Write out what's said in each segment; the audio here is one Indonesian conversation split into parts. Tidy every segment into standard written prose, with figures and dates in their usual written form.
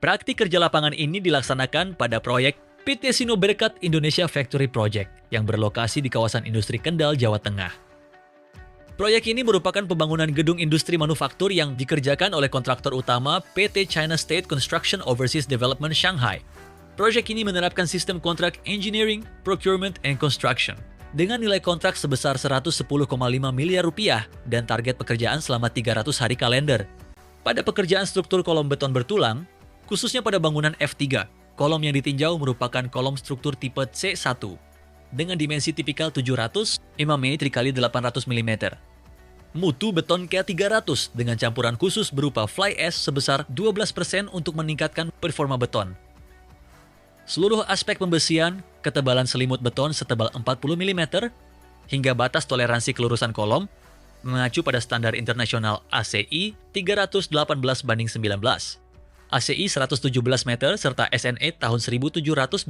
Praktik kerja lapangan ini dilaksanakan pada proyek PT Sino Berkat Indonesia Factory Project yang berlokasi di kawasan industri Kendal, Jawa Tengah. Proyek ini merupakan pembangunan gedung industri manufaktur yang dikerjakan oleh kontraktor utama PT China State Construction Overseas Development Shanghai. Proyek ini menerapkan sistem kontrak engineering, procurement, and construction dengan nilai kontrak sebesar 110,5 miliar rupiah dan target pekerjaan selama 300 hari kalender. Pada pekerjaan struktur kolom beton bertulang, khususnya pada bangunan F3, kolom yang ditinjau merupakan kolom struktur tipe C1 dengan dimensi tipikal 700 mm x 800 mm. Mutu beton K300 dengan campuran khusus berupa fly ash sebesar 12% untuk meningkatkan performa beton. Seluruh aspek pembesian, ketebalan selimut beton setebal 40 mm, hingga batas toleransi kelurusan kolom mengacu pada standar internasional ACI 318/19, ACI 117 meter serta SNE tahun 1727-2020.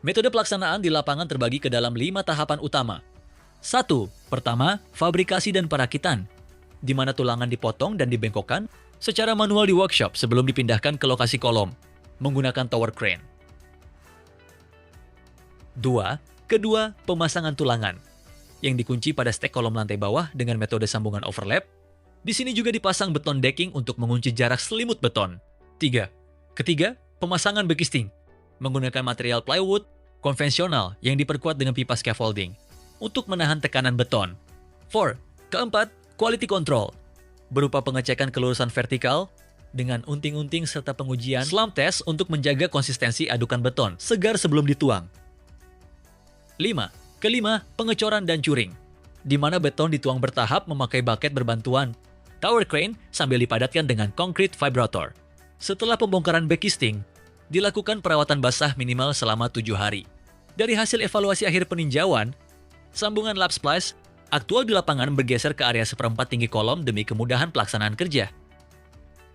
Metode pelaksanaan di lapangan terbagi ke dalam 5 tahapan utama. 1. Pertama, fabrikasi dan perakitan, di mana tulangan dipotong dan dibengkokkan secara manual di workshop sebelum dipindahkan ke lokasi kolom menggunakan tower crane. 2. Kedua, pemasangan tulangan, yang dikunci pada stek kolom lantai bawah dengan metode sambungan overlap. Di sini juga dipasang beton decking untuk mengunci jarak selimut beton. 3. Ketiga, pemasangan bekisting, menggunakan material plywood konvensional yang diperkuat dengan pipa scaffolding untuk menahan tekanan beton. 4. Keempat, quality control, berupa pengecekan kelurusan vertikal dengan unting-unting serta pengujian slump test untuk menjaga konsistensi adukan beton segar sebelum dituang. 5. Kelima, pengecoran dan curing, di mana beton dituang bertahap memakai bucket berbantuan tower crane sambil dipadatkan dengan concrete vibrator. Setelah pembongkaran backisting, dilakukan perawatan basah minimal selama 7 hari. Dari hasil evaluasi akhir peninjauan, sambungan lap splice aktual di lapangan bergeser ke area seperempat tinggi kolom demi kemudahan pelaksanaan kerja.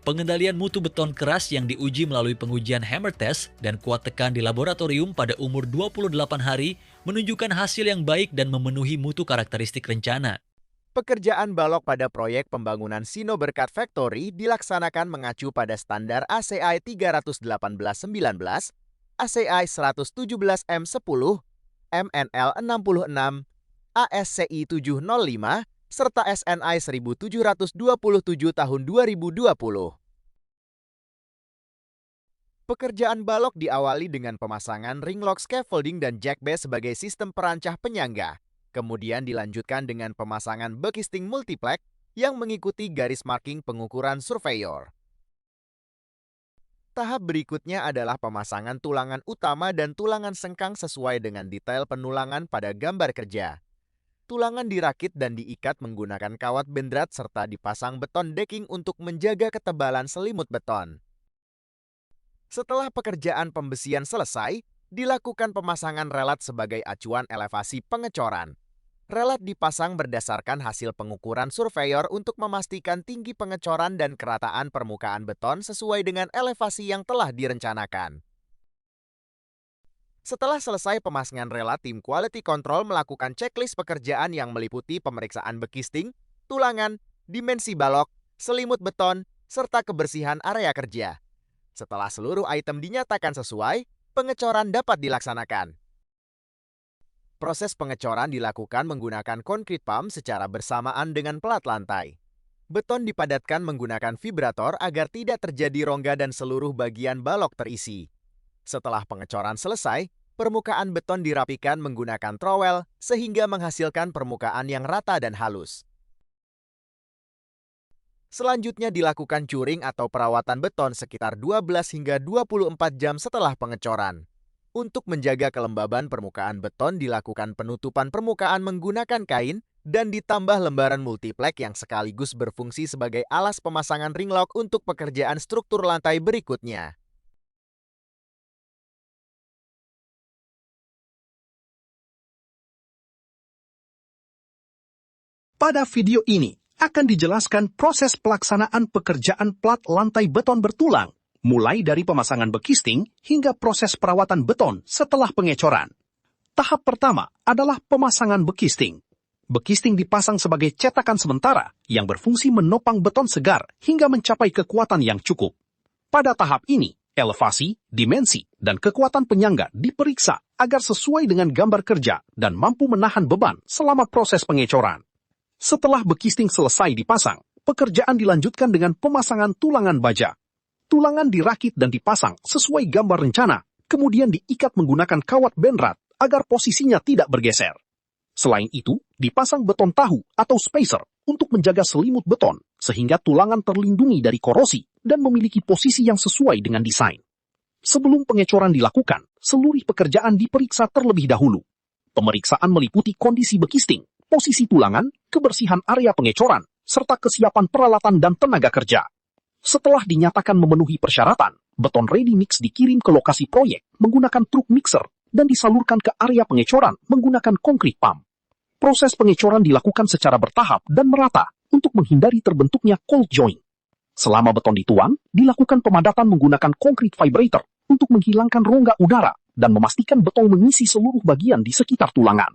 Pengendalian mutu beton keras yang diuji melalui pengujian hammer test dan kuat tekan di laboratorium pada umur 28 hari menunjukkan hasil yang baik dan memenuhi mutu karakteristik rencana. Pekerjaan balok pada proyek pembangunan Sino Berkat Factory dilaksanakan mengacu pada standar ACI 318/19, ACI 117M10, MNL 66, ASCI 705, serta SNI 1727 tahun 2020. Pekerjaan balok diawali dengan pemasangan ring lock scaffolding dan jack base sebagai sistem perancah penyangga. Kemudian dilanjutkan dengan pemasangan bekisting multiplex yang mengikuti garis marking pengukuran surveyor. Tahap berikutnya adalah pemasangan tulangan utama dan tulangan sengkang sesuai dengan detail penulangan pada gambar kerja. Tulangan dirakit dan diikat menggunakan kawat bendrat serta dipasang beton decking untuk menjaga ketebalan selimut beton. Setelah pekerjaan pembesian selesai, dilakukan pemasangan relat sebagai acuan elevasi pengecoran. Relat dipasang berdasarkan hasil pengukuran surveyor untuk memastikan tinggi pengecoran dan kerataan permukaan beton sesuai dengan elevasi yang telah direncanakan. Setelah selesai pemasangan relat, tim quality control melakukan checklist pekerjaan yang meliputi pemeriksaan bekisting, tulangan, dimensi balok, selimut beton, serta kebersihan area kerja. Setelah seluruh item dinyatakan sesuai, pengecoran dapat dilaksanakan. Proses pengecoran dilakukan menggunakan concrete pump secara bersamaan dengan pelat lantai. Beton dipadatkan menggunakan vibrator agar tidak terjadi rongga dan seluruh bagian balok terisi. Setelah pengecoran selesai, permukaan beton dirapikan menggunakan trowel sehingga menghasilkan permukaan yang rata dan halus. Selanjutnya dilakukan curing atau perawatan beton sekitar 12 hingga 24 jam setelah pengecoran. Untuk menjaga kelembaban permukaan beton dilakukan penutupan permukaan menggunakan kain dan ditambah lembaran multiplex yang sekaligus berfungsi sebagai alas pemasangan ring lock untuk pekerjaan struktur lantai berikutnya. Pada video ini akan dijelaskan proses pelaksanaan pekerjaan plat lantai beton bertulang, mulai dari pemasangan bekisting hingga proses perawatan beton setelah pengecoran. Tahap pertama adalah pemasangan bekisting. Bekisting dipasang sebagai cetakan sementara yang berfungsi menopang beton segar hingga mencapai kekuatan yang cukup. Pada tahap ini, elevasi, dimensi, dan kekuatan penyangga diperiksa agar sesuai dengan gambar kerja dan mampu menahan beban selama proses pengecoran. Setelah bekisting selesai dipasang, pekerjaan dilanjutkan dengan pemasangan tulangan baja. Tulangan dirakit dan dipasang sesuai gambar rencana, kemudian diikat menggunakan kawat benrat agar posisinya tidak bergeser. Selain itu, dipasang beton tahu atau spacer untuk menjaga selimut beton, sehingga tulangan terlindungi dari korosi dan memiliki posisi yang sesuai dengan desain. Sebelum pengecoran dilakukan, seluruh pekerjaan diperiksa terlebih dahulu. Pemeriksaan meliputi kondisi bekisting, posisi tulangan, kebersihan area pengecoran, serta kesiapan peralatan dan tenaga kerja. Setelah dinyatakan memenuhi persyaratan, beton ready mix dikirim ke lokasi proyek menggunakan truk mixer dan disalurkan ke area pengecoran menggunakan concrete pump. Proses pengecoran dilakukan secara bertahap dan merata untuk menghindari terbentuknya cold joint. Selama beton dituang, dilakukan pemadatan menggunakan concrete vibrator untuk menghilangkan rongga udara dan memastikan beton mengisi seluruh bagian di sekitar tulangan.